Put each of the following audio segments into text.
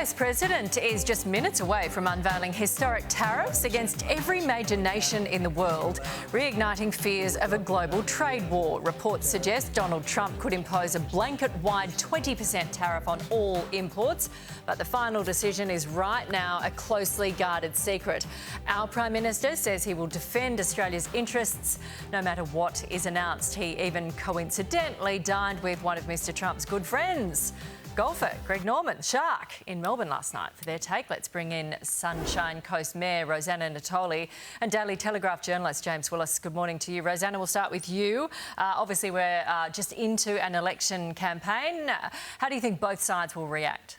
US president is just minutes away from unveiling historic tariffs against every major nation in the world, reigniting fears of a global trade war. Reports suggest Donald Trump could impose a blanket-wide 20% tariff on all imports, but the final decision is right now a closely guarded secret. Our Prime Minister says he will defend Australia's interests no matter what is announced. He even coincidentally dined with one of Mr Trump's good friends, golfer Greg Norman, Shark, in Melbourne last night. For their take, let's bring in Sunshine Coast Mayor Rosanna Natoli and Daily Telegraph journalist James Willis. Good morning to you. Rosanna, we'll start with you. Obviously, we're just into an election campaign. How do you think both sides will react?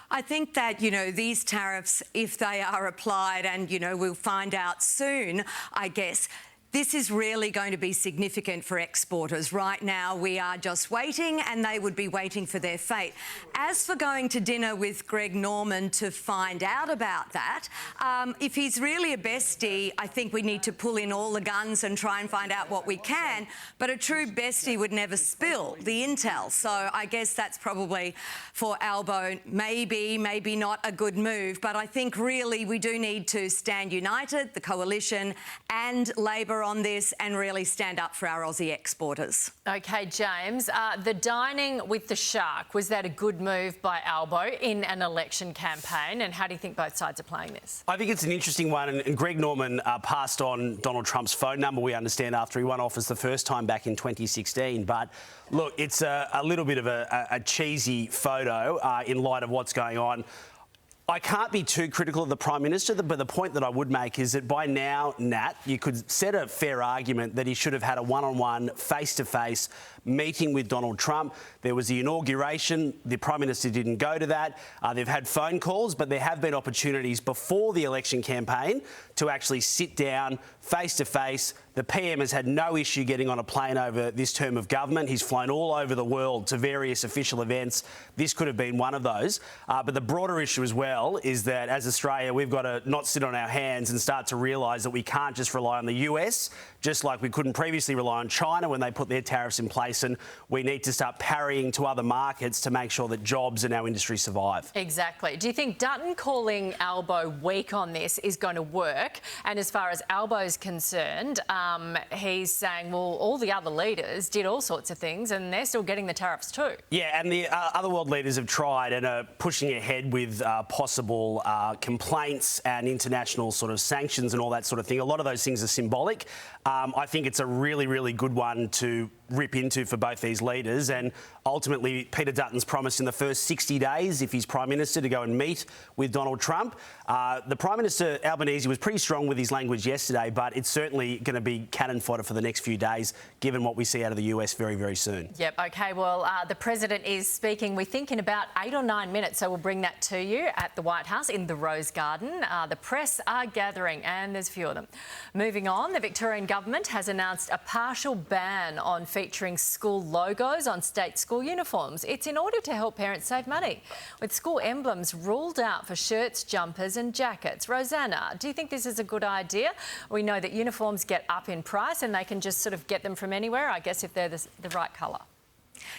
I think that, these tariffs, if they are applied, and, we'll find out soon, I guess, this is really going to be significant for exporters. Right now, we are just waiting, and they would be waiting for their fate. As for going to dinner with Greg Norman to find out about that, if he's really a bestie, I think we need to pull in all the guns and try and find out what we can. But a true bestie would never spill the intel. So I guess that's probably for Albo, maybe not a good move. But I think really we do need to stand united, the coalition and Labor, on this, and really stand up for our Aussie exporters. OK, James, the dining with the Shark, was that a good move by Albo in an election campaign? And how do you think both sides are playing this? I think it's an interesting one, and Greg Norman passed on Donald Trump's phone number, we understand, after he won office the first time back in 2016. But look, it's a little bit of a cheesy photo in light of what's going on. I can't be too critical of the Prime Minister, but the point that I would make is that by now, Nat, you could set a fair argument that he should have had a one-on-one, face-to-face meeting with Donald Trump. There was the inauguration. The Prime Minister didn't go to that. They've had phone calls, but there have been opportunities before the election campaign to actually sit down face-to-face. The PM has had no issue getting on a plane over this term of government. He's flown all over the world to various official events. This could have been one of those. But the broader issue as well is that as Australia, we've got to not sit on our hands and start to realise that we can't just rely on the US, just like we couldn't previously rely on China when they put their tariffs in place. And we need to start parrying to other markets to make sure that jobs in our industry survive. Exactly. Do you think Dutton calling Albo weak on this is going to work? And as far as Albo's concerned, he's saying, well, all the other leaders did all sorts of things and they're still getting the tariffs too. Yeah, and the other world leaders have tried and are pushing ahead with possible complaints and international sort of sanctions and all that sort of thing. A lot of those things are symbolic. I think it's a really, really good one to rip into for both these leaders, and ultimately Peter Dutton's promised in the first 60 days, if he's Prime Minister, to go and meet with Donald Trump. The Prime Minister, Albanese, was pretty strong with his language yesterday, but it's certainly going to be cannon fodder for the next few days, given what we see out of the US very, very soon. Yep, OK, well, the President is speaking, we think, in about 8 or 9 minutes, so we'll bring that to you at the White House in the Rose Garden. The press are gathering, and there's a few of them. Moving on, the Victorian Government has announced a partial ban on featuring school logos on state school uniforms. It's in order to help parents save money, with school emblems ruled out for shirts, jumpers and jackets. Rosanna, do you think this is a good idea? We know that uniforms get up in price and they can just sort of get them from anywhere, I guess, if they're the right colour.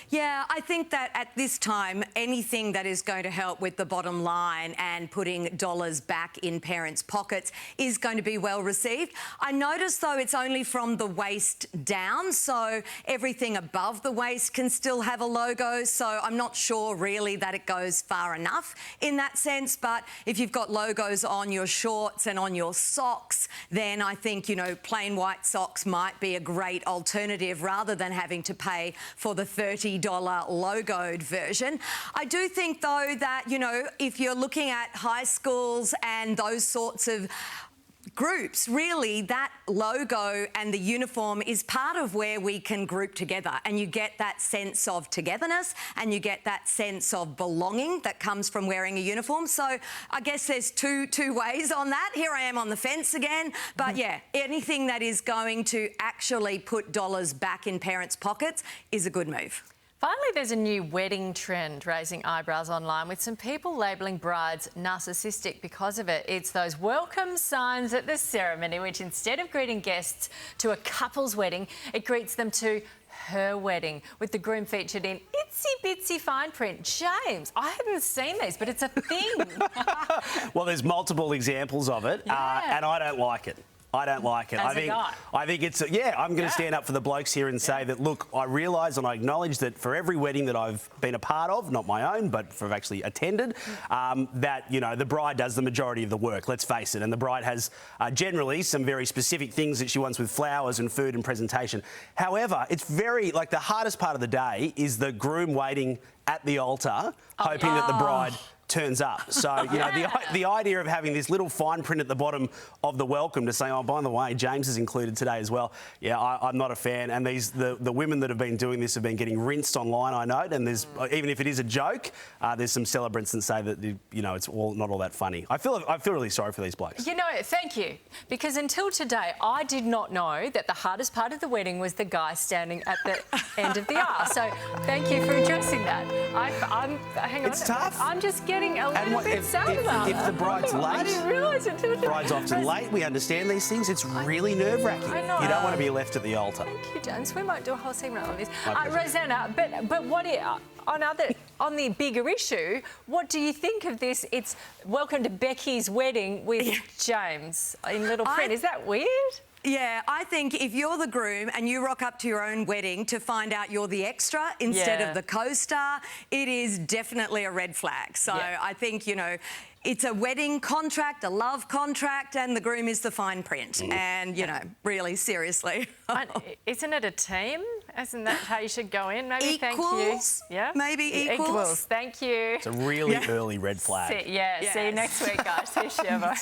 Yeah, I think that at this time, anything that is going to help with the bottom line and putting dollars back in parents' pockets is going to be well received. I notice, though, it's only from the waist down, so everything above the waist can still have a logo. So I'm not sure really that it goes far enough in that sense. But if you've got logos on your shorts and on your socks, then I think, plain white socks might be a great alternative rather than having to pay for the $30 logoed version. I do think, though, that, if you're looking at high schools and those sorts of groups, really that logo and the uniform is part of where we can group together, and you get that sense of togetherness and you get that sense of belonging that comes from wearing a uniform. So I guess there's two ways on that. Here I am on the fence again, but yeah, anything that is going to actually put dollars back in parents' pockets is a good move. Finally, there's a new wedding trend raising eyebrows online, with some people labelling brides narcissistic because of it. It's those welcome signs at the ceremony, which instead of greeting guests to a couple's wedding, it greets them to her wedding, with the groom featured in itsy-bitsy fine print. James, I hadn't seen these, but it's a thing. Well, there's multiple examples of it, Yeah. and I don't like it. I don't like it. As a guy. I think it's I'm going to stand up for the blokes here and say that, look, I realise and I acknowledge that for every wedding that I've been a part of, not my own, but for actually attended, that the bride does the majority of the work. Let's face it, and the bride has generally some very specific things that she wants with flowers and food and presentation. However, it's very the hardest part of the day is the groom waiting at the altar, hoping that the bride turns up. So, the idea of having this little fine print at the bottom of the welcome to say, oh, by the way, James is included today as well. Yeah, I'm not a fan. And the women that have been doing this have been getting rinsed online, I note. And there's, even if it is a joke, there's some celebrants that say that, it's not all that funny. I feel really sorry for these blokes. Thank you. Because until today, I did not know that the hardest part of the wedding was the guy standing at the end of the aisle. So thank you for addressing that. Hang on. It's tough. I'm just getting a little bit sad about if the bride's late, I didn't realise it till today. Bride's often late. We understand these things. It's really nerve-wracking. I know. You don't want to be left at the altar. Thank you, James. We might do a whole segment on this. Okay. Rosanna, but what on the bigger issue, what do you think of this? It's welcome to Becky's wedding with James in little print. Is that weird? Yeah, I think if you're the groom and you rock up to your own wedding to find out you're the extra instead of the co-star, it is definitely a red flag. So I think, it's a wedding contract, a love contract, and the groom is the fine print. And, really, seriously. Isn't it a team? Isn't that how you should go in? Maybe. Equals? Thank you. Yeah. Maybe equals. Thank you. It's a really early red flag. See you next week, guys. See you, Shiva.